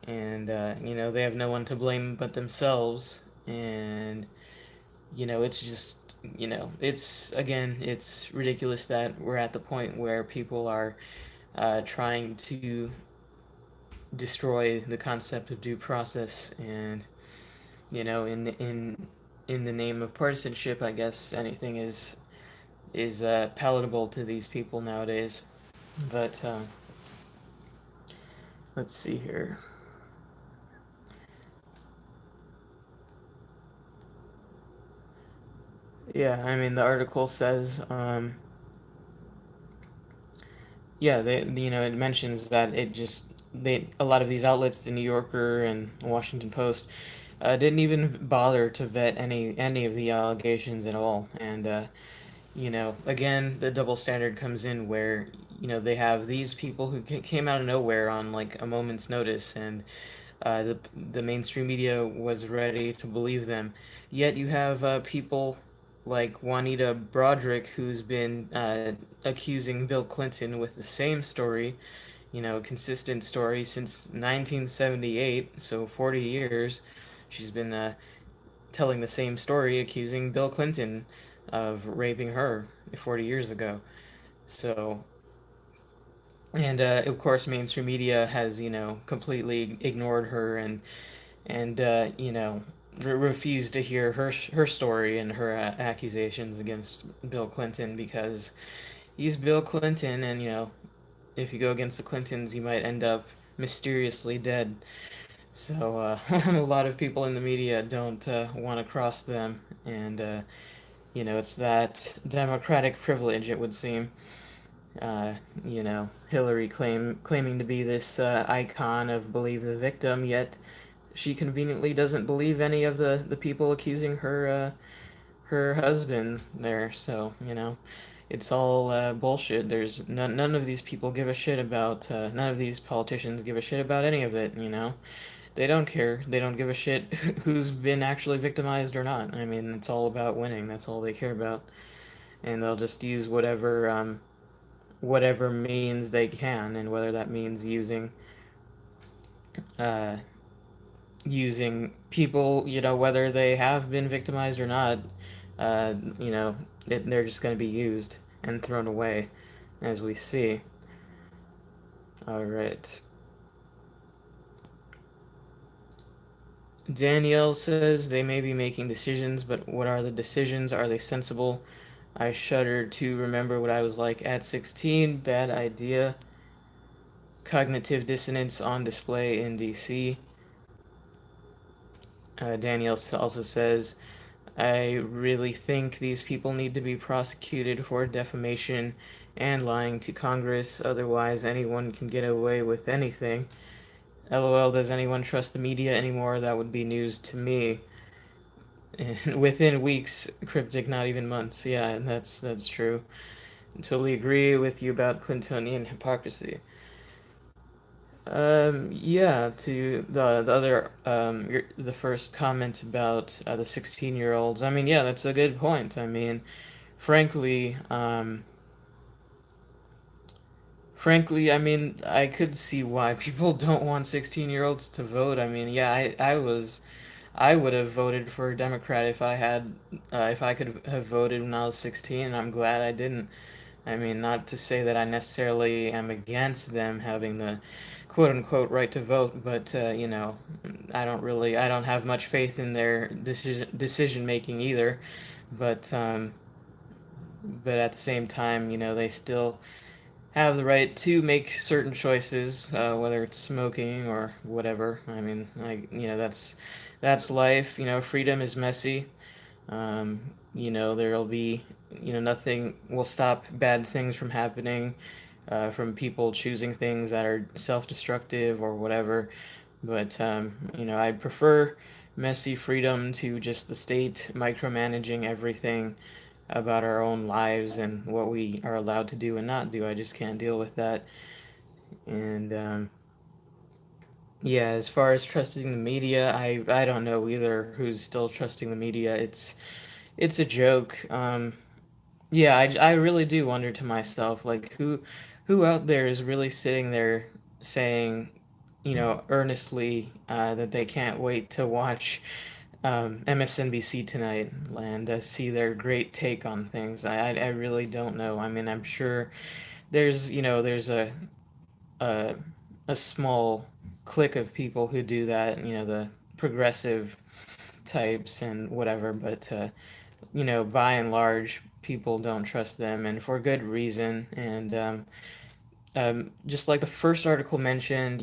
And, they have no one to blame but themselves. And, it's just, it's ridiculous that we're at the point where people are trying to destroy the concept of due process. And, in the name of partisanship, I guess anything is palatable to these people nowadays. But let's see here. Yeah, I mean the article says, it mentions that a lot of these outlets, the New Yorker and Washington Post, didn't even bother to vet any of the allegations at all. And again, the double standard comes in where they have these people who came out of nowhere on like a moment's notice, and the mainstream media was ready to believe them. Yet you have people like Juanita Broaddrick, who's been accusing Bill Clinton with the same story, a consistent story since 1978, so 40 years. She's been telling the same story, accusing Bill Clinton of raping her 40 years ago. So, and of course, mainstream media has completely ignored her and refused to hear her story and her accusations against Bill Clinton, because he's Bill Clinton, and if you go against the Clintons, you might end up mysteriously dead. So a lot of people in the media don't want to cross them, and it's that democratic privilege, it would seem. Hillary claiming to be this icon of believe the victim, yet she conveniently doesn't believe any of the people accusing her husband there. So it's all bullshit. There's none of these people give a shit about none of these politicians give a shit about any of it. They don't care. They don't give a shit who's been actually victimized or not. I mean, it's all about winning. That's all they care about, and they'll just use whatever means they can, and whether that means uh, using people, whether they have been victimized or not, they're just going to be used and thrown away, as we see. All right. Danielle says they may be making decisions, but what are the decisions? Are they sensible? I shudder to remember what I was like at 16. Bad idea. Cognitive dissonance on display in DC. Danielle also says, I really think these people need to be prosecuted for defamation and lying to Congress. Otherwise, anyone can get away with anything. LOL, does anyone trust the media anymore? That would be news to me. Within weeks, cryptic, not even months. Yeah, that's true. Totally agree with you about Clintonian hypocrisy. Yeah, to the other the first comment about the 16-year-olds. I mean, yeah, that's a good point. I mean, frankly, I mean, I could see why people don't want 16-year-olds to vote. I mean, yeah, I would have voted for a Democrat if I could have voted when I was 16, and I'm glad I didn't. I mean, not to say that I necessarily am against them having the quote unquote right to vote, but I don't have much faith in their decision making either. But but at the same time, they still have the right to make certain choices, whether it's smoking or whatever. I mean, that's life. Freedom is messy. There'll be, nothing will stop bad things from happening, from people choosing things that are self-destructive or whatever. But I prefer messy freedom to just the state micromanaging everything about our own lives and what we are allowed to do and not do. I just can't deal with that. And yeah, as far as trusting the media, I don't know either who's still trusting the media. It's a joke. Yeah, I really do wonder to myself, like who out there is really sitting there saying, earnestly, that they can't wait to watch MSNBC tonight and see their great take on things. I really don't know. I mean, I'm sure there's a a small clique of people who do that. The progressive types and whatever, but by and large, people don't trust them, and for good reason. And just like the first article mentioned,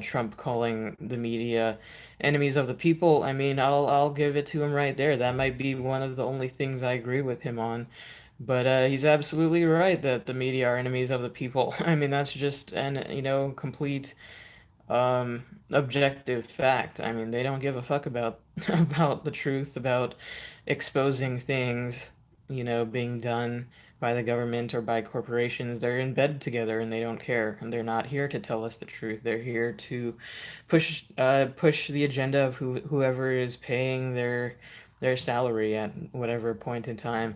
Trump calling the media enemies of the people. I mean, I'll give it to him right there. That might be one of the only things I agree with him on. But he's absolutely right that the media are enemies of the people. I mean, that's just an complete objective fact. I mean, they don't give a fuck about about the truth, about exposing things, being done by the government or by corporations. They're in bed together and they don't care. And they're not here to tell us the truth. They're here to push the agenda of whoever is paying their salary at whatever point in time,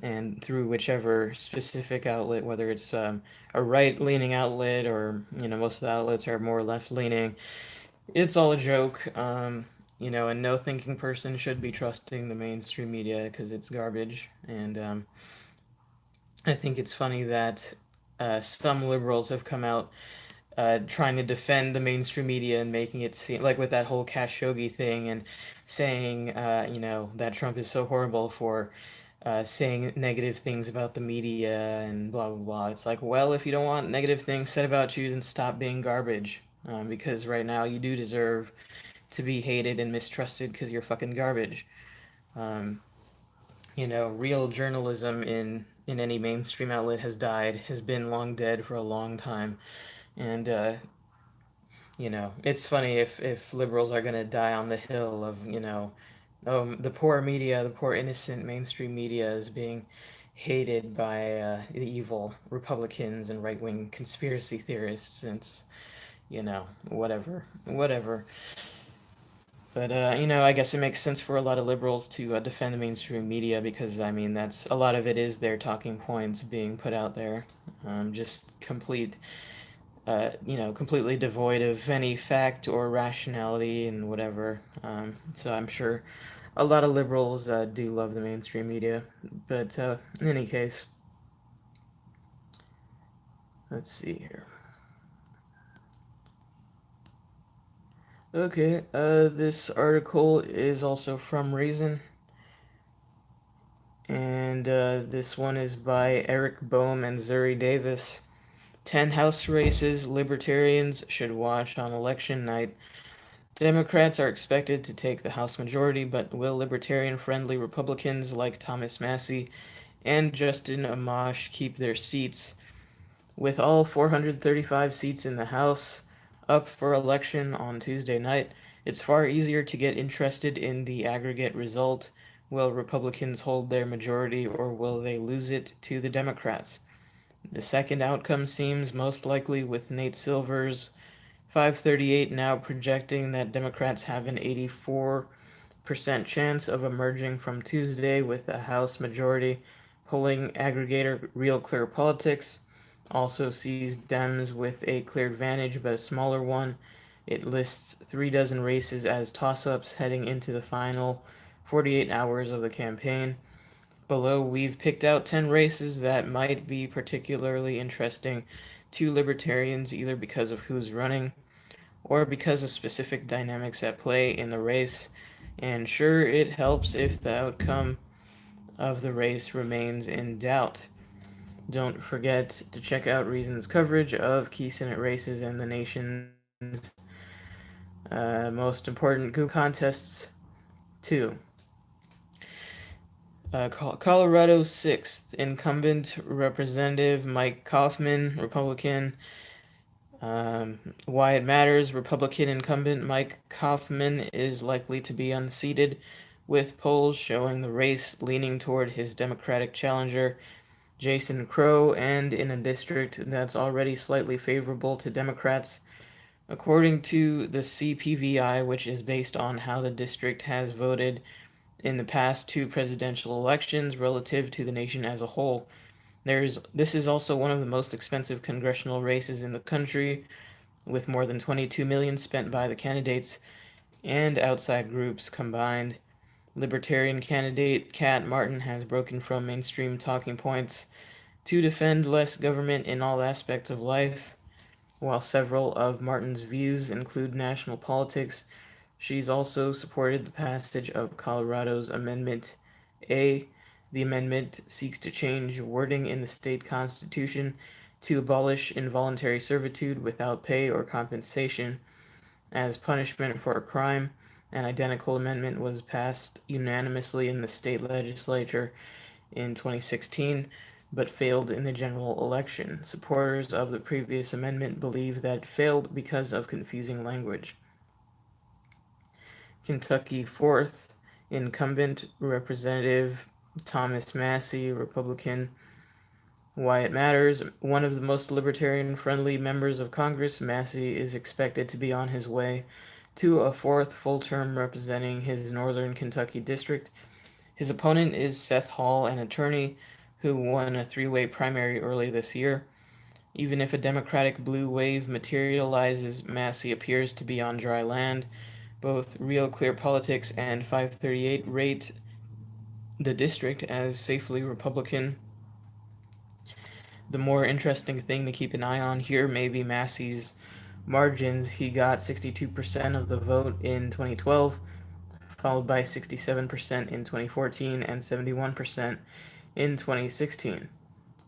and through whichever specific outlet, whether it's a right-leaning outlet or most of the outlets are more left-leaning. It's all a joke. And no thinking person should be trusting the mainstream media because it's garbage. And I think it's funny that some liberals have come out trying to defend the mainstream media and making it seem like with that whole Khashoggi thing and saying, that Trump is so horrible for saying negative things about the media and blah, blah, blah. It's like, well, if you don't want negative things said about you, then stop being garbage. Because right now you do deserve to be hated and mistrusted because you're fucking garbage. Um, real journalism in any mainstream outlet has been long dead for a long time. And it's funny if liberals are gonna die on the hill of the poor media, the poor innocent mainstream media is being hated by the evil Republicans and right wing conspiracy theorists. Since whatever. But I guess it makes sense for a lot of liberals to defend the mainstream media because I mean that's a lot of it is their talking points being put out there, just completely devoid of any fact or rationality and whatever. So I'm sure a lot of liberals do love the mainstream media. But in any case, let's see here. Okay, this article is also from Reason, and this one is by Eric Boehm and Zuri Davis. 10 House races libertarians should watch on election night. Democrats are expected to take the House majority, but will libertarian-friendly Republicans like Thomas Massie and Justin Amash keep their seats? With all 435 seats in the House up for election on Tuesday night, it's far easier to get interested in the aggregate result. Will Republicans hold their majority or will they lose it to the Democrats? The second outcome seems most likely, with Nate Silver's 538 now projecting that Democrats have an 84% chance of emerging from Tuesday with a House majority. Polling aggregator Real Clear Politics also sees Dems with a clear advantage but a smaller one. It lists 3 dozen races as toss-ups heading into the final 48 hours of the campaign. Below, we've picked out 10 races that might be particularly interesting to libertarians, either because of who's running or because of specific dynamics at play in the race. And sure, it helps if the outcome of the race remains in doubt. Don't forget to check out Reason's coverage of key Senate races and the nation's most important Google contests, too. Colorado 6th, incumbent Representative Mike Coffman, Republican. Why it matters, Republican incumbent Mike Coffman is likely to be unseated, with polls showing the race leaning toward his Democratic challenger, Jason Crow, and in a district that's already slightly favorable to Democrats. According to the CPVI, which is based on how the district has voted in the past 2 presidential elections relative to the nation as a whole, this is also one of the most expensive congressional races in the country, with more than $22 million spent by the candidates and outside groups combined. Libertarian candidate Kat Martin has broken from mainstream talking points to defend less government in all aspects of life. While several of Martin's views include national politics, she's also supported the passage of Colorado's Amendment A. The amendment seeks to change wording in the state constitution to abolish involuntary servitude without pay or compensation as punishment for a crime. An identical amendment was passed unanimously in the state legislature in 2016, but failed in the general election. Supporters of the previous amendment believe that it failed because of confusing language. Kentucky 4th, incumbent Representative Thomas Massie, Republican. Why it matters, one of the most libertarian-friendly members of Congress, Massie is expected to be on his way to a 4th full term representing his northern Kentucky district. His opponent is Seth Hall, an attorney who won a 3-way primary early this year. Even if a Democratic blue wave materializes, Massie appears to be on dry land. Both Real Clear Politics and 538 rate the district as safely Republican. The more interesting thing to keep an eye on here may be Massie's margins. He got 62% of the vote in 2012, followed by 67% in 2014 and 71% in 2016.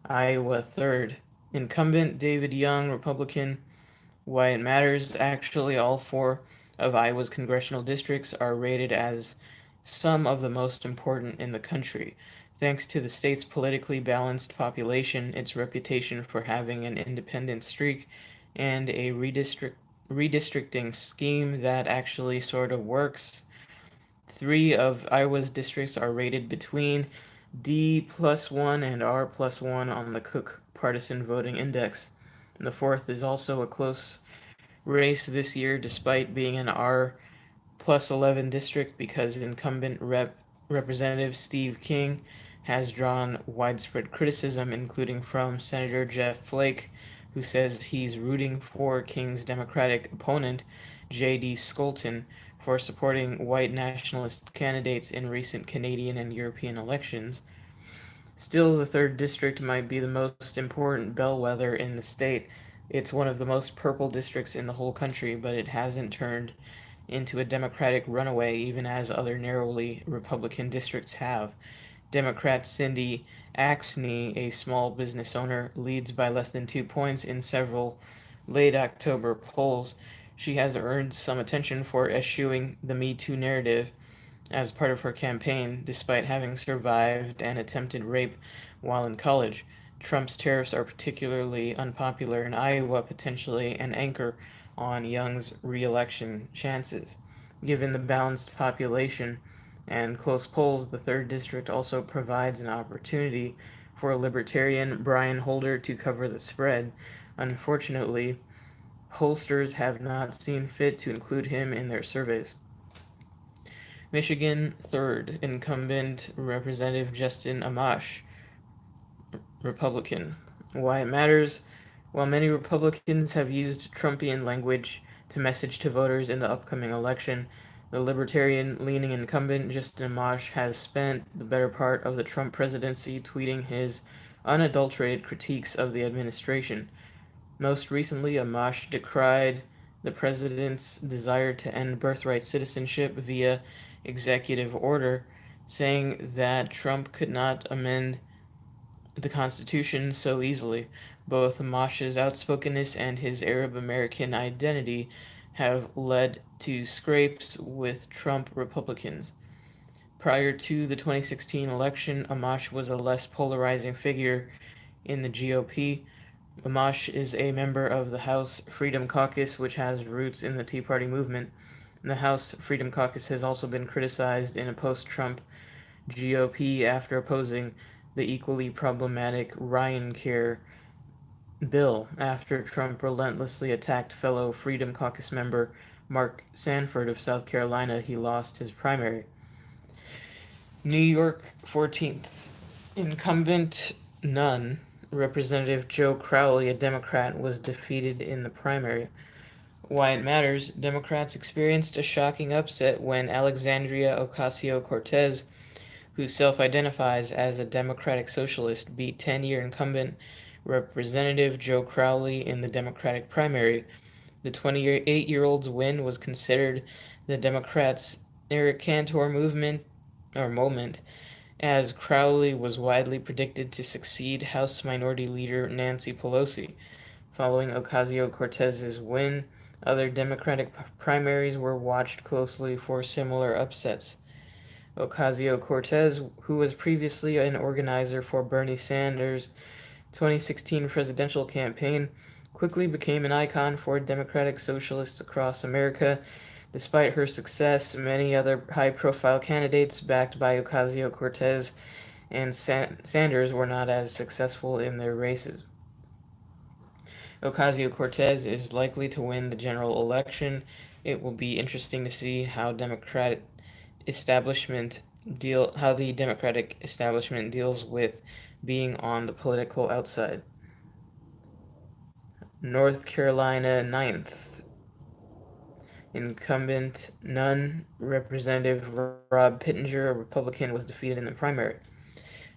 Iowa 3rd, incumbent David Young, Republican. Why it matters, actually all 4 of Iowa's congressional districts are rated as some of the most important in the country. Thanks to the state's politically balanced population, its reputation for having an independent streak, and a redistricting scheme that actually sort of works. 3 of Iowa's districts are rated between D+1 and R+1 on the Cook Partisan Voting Index. And the 4th is also a close race this year, despite being an R+11 district, because incumbent Representative Steve King has drawn widespread criticism, including from Senator Jeff Flake, who says he's rooting for King's Democratic opponent, J.D. Scholten, for supporting white nationalist candidates in recent Canadian and European elections. Still, the 3rd district might be the most important bellwether in the state. It's one of the most purple districts in the whole country, but it hasn't turned into a Democratic runaway, even as other narrowly Republican districts have. Democrat Cindy Axne, a small business owner, leads by less than 2 points in several late October polls. She has earned some attention for eschewing the Me Too narrative as part of her campaign, despite having survived an attempted rape while in college. Trump's tariffs are particularly unpopular in Iowa, potentially an anchor on Young's re-election chances. Given the balanced population and close polls, the 3rd district also provides an opportunity for Libertarian Brian Holder to cover the spread. Unfortunately, pollsters have not seen fit to include him in their surveys. Michigan 3rd, incumbent Representative Justin Amash, Republican. Why it matters, while many Republicans have used Trumpian language to message to voters in the upcoming election. The libertarian-leaning incumbent Justin Amash has spent the better part of the Trump presidency tweeting his unadulterated critiques of the administration. Most recently, Amash decried the president's desire to end birthright citizenship via executive order, saying that Trump could not amend the Constitution so easily. Both Amash's outspokenness and his Arab American identity have led to scrapes with Trump Republicans. Prior to the 2016 election, Amash was a less polarizing figure in the GOP. Amash is a member of the House Freedom Caucus, which has roots in the Tea Party movement. The House Freedom Caucus has also been criticized in a post-Trump GOP after opposing the equally problematic Ryan Care bill after Trump relentlessly attacked fellow Freedom Caucus member Mark Sanford of South Carolina. He lost his primary. New York 14th. Incumbent none, Representative Joe Crowley, a Democrat, was defeated in the primary. Why it matters, Democrats experienced a shocking upset when Alexandria Ocasio-Cortez, who self-identifies as a Democratic Socialist, beat 10-year incumbent Representative Joe Crowley in the Democratic primary. The 28-year-old's win was considered the Democrats' Eric Cantor moment, as Crowley was widely predicted to succeed House Minority Leader Nancy Pelosi. Following Ocasio-Cortez's win, other Democratic primaries were watched closely for similar upsets. Ocasio-Cortez, who was previously an organizer for Bernie Sanders' 2016 presidential campaign, quickly became an icon for Democratic Socialists across America. Despite her success, many other high-profile candidates backed by Ocasio-Cortez and Sanders were not as successful in their races. Ocasio-Cortez is likely to win the general election. It will be interesting to see how the Democratic establishment deals with being on the political outside. North Carolina 9th. Incumbent none, Representative Rob Pittenger, a Republican, was defeated in the primary.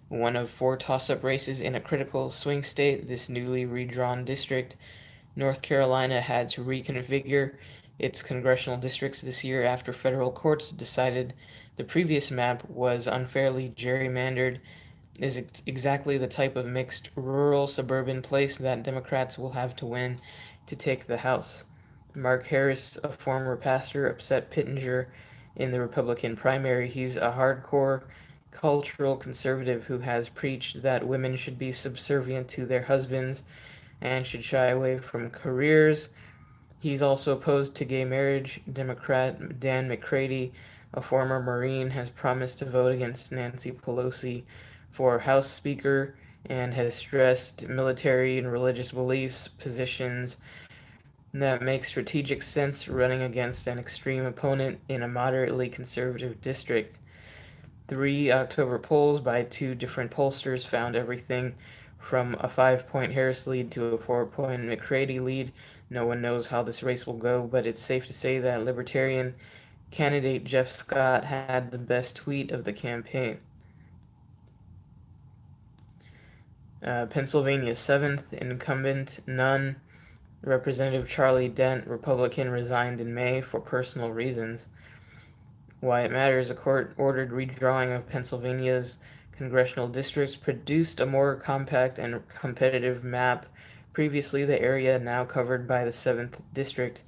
One of 4 toss-up races in a critical swing state, this newly redrawn district, North Carolina had to reconfigure its congressional districts this year after federal courts decided the previous map was unfairly gerrymandered, is exactly the type of mixed rural suburban place that Democrats will have to win to take the House. Mark Harris, a former pastor, upset Pittenger in the Republican primary. He's a hardcore cultural conservative who has preached that women should be subservient to their husbands and should shy away from careers. He's also opposed to gay marriage. Democrat Dan McCready, a former Marine, has promised to vote against Nancy Pelosi for House Speaker and has stressed military and religious beliefs, positions that make strategic sense running against an extreme opponent in a moderately conservative district. 3 October polls by 2 different pollsters found everything from a 5-point Harris lead to a 4-point McCready lead. No one knows how this race will go, but it's safe to say that Libertarian candidate Jeff Scott had the best tweet of the campaign. Pennsylvania 7th, incumbent none, Representative Charlie Dent, Republican, resigned in May for personal reasons. Why it matters, a court-ordered redrawing of Pennsylvania's congressional districts produced a more compact and competitive map. Previously, the area now covered by the 7th District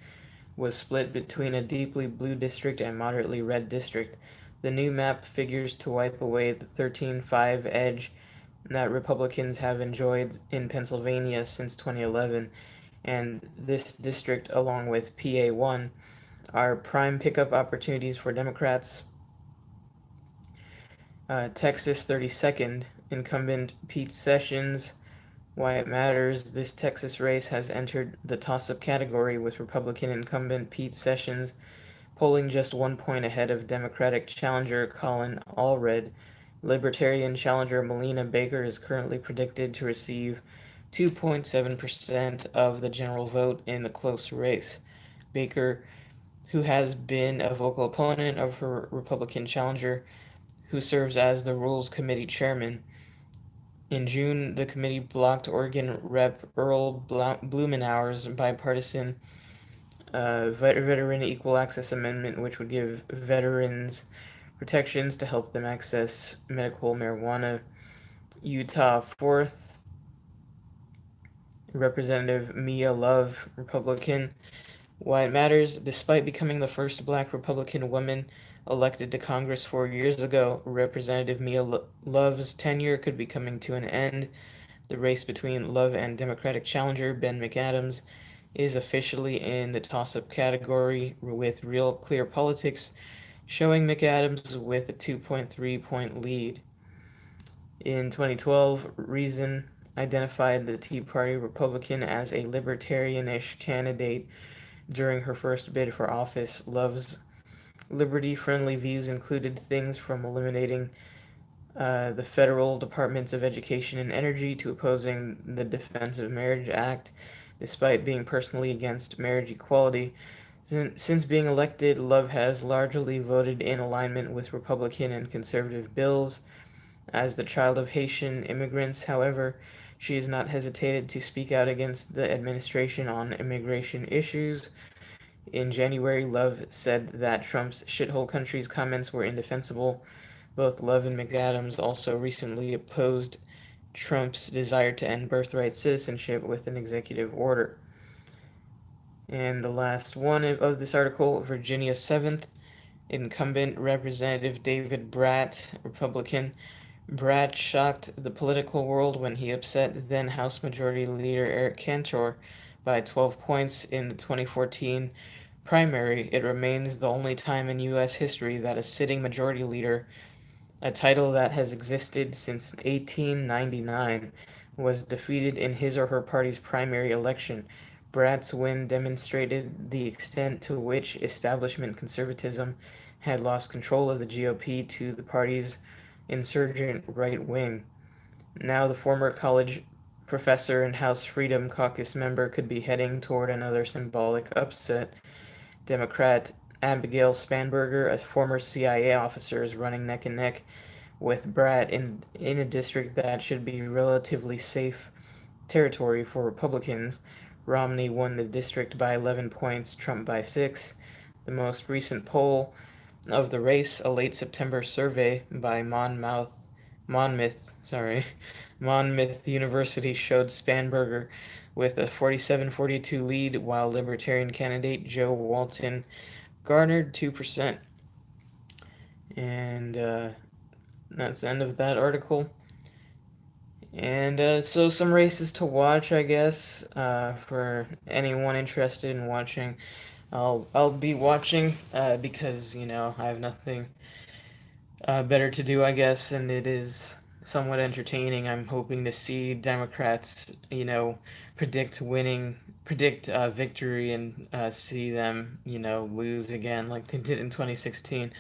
was split between a deeply blue district and moderately red district. The new map figures to wipe away the 13-5 edge that Republicans have enjoyed in Pennsylvania since 2011, and this district, along with PA 1, are prime pickup opportunities for Democrats. Texas 32nd, incumbent Pete Sessions. Why it matters, this Texas race has entered the toss-up category with Republican incumbent Pete Sessions polling just 1 point ahead of Democratic challenger Colin Allred. Libertarian challenger Melina Baker is currently predicted to receive 2.7% of the general vote in the close race. Baker, who has been a vocal opponent of her Republican challenger, who serves as the Rules Committee chairman. In June, the committee blocked Oregon Rep. Earl Blumenauer's bipartisan Veteran Equal Access Amendment, which would give veterans protections to help them access medical marijuana. Utah 4th Representative Mia Love, Republican. Why it matters: despite becoming the first black Republican woman elected to Congress 4 years ago, Representative Mia Love's tenure could be coming to an end. The race between Love and Democratic challenger Ben McAdams is officially in the toss-up category, with Real Clear Politics showing McAdams with a 2.3-point lead. In 2012, Reason identified the Tea Party Republican as a libertarian-ish candidate during her first bid for office. Love's liberty-friendly views included things from eliminating the federal Departments of Education and Energy to opposing the Defense of Marriage Act, despite being personally against marriage equality. Since being elected, Love has largely voted in alignment with Republican and conservative bills. As the child of Haitian immigrants, however, she has not hesitated to speak out against the administration on immigration issues. In January, Love said that Trump's shithole countries comments were indefensible. Both Love and McAdams also recently opposed Trump's desire to end birthright citizenship with an executive order. And the last one of this article, Virginia 7th, incumbent Representative David Brat, Republican. Brat shocked the political world when he upset then House Majority Leader Eric Cantor by 12 points in the 2014 primary. It remains the only time in U.S. history that a sitting majority leader, a title that has existed since 1899, was defeated in his or her party's primary election. Brat's win demonstrated the extent to which establishment conservatism had lost control of the GOP to the party's insurgent right wing. Now the former college professor and House Freedom Caucus member could be heading toward another symbolic upset. Democrat Abigail Spanberger, a former CIA officer, is running neck and neck with Brat in a district that should be relatively safe territory for Republicans. Romney won the district by 11 points, Trump by 6. The most recent poll of the race, a late September survey by Monmouth University, showed Spanberger with a 47-42 lead, while Libertarian candidate Joe Walton garnered 2%. And that's the end of that article. And so some races to watch, I guess, for anyone interested in watching. I'll be watching because I have nothing better to do, I guess, and it is somewhat entertaining. I'm hoping to see Democrats, predict victory, and see them, lose again like they did in 2016.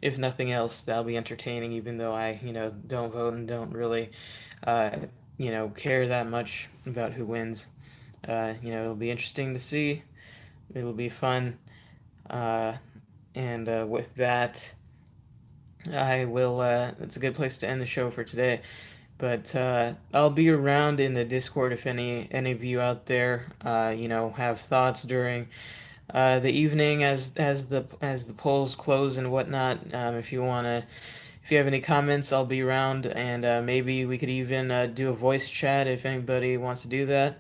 If nothing else, that'll be entertaining, even though I, don't vote and don't really, care that much about who wins. It'll be interesting to see. It'll be fun. And with that, I will. It's a good place to end the show for today. But I'll be around in the Discord if any of you out there, have thoughts during the evening as the polls close and whatnot. If you have any comments, I'll be around, and maybe we could even do a voice chat if anybody wants to do that.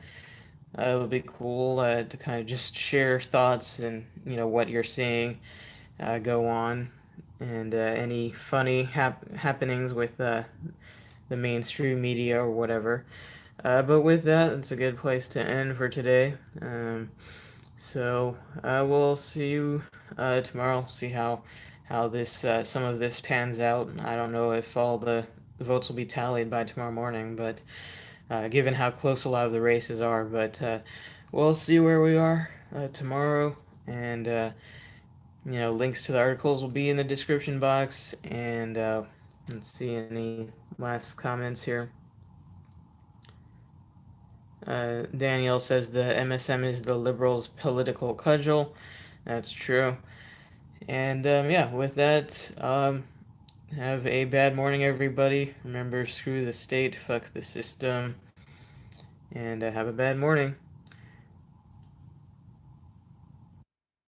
It would be cool to kind of just share thoughts and what you're seeing go on, and any funny happenings with the mainstream media or whatever. But with that, it's a good place to end for today. So we'll see you tomorrow. See how this some of this pans out. I don't know if all the votes will be tallied by tomorrow morning, but given how close a lot of the races are. But we'll see where we are tomorrow, and links to the articles will be in the description box. And let's see, any last comments here. Danielle says the MSM is the liberals' political cudgel. That's true. And yeah, with that, have a bad morning, everybody. Remember, screw the state, fuck the system, and have a bad morning.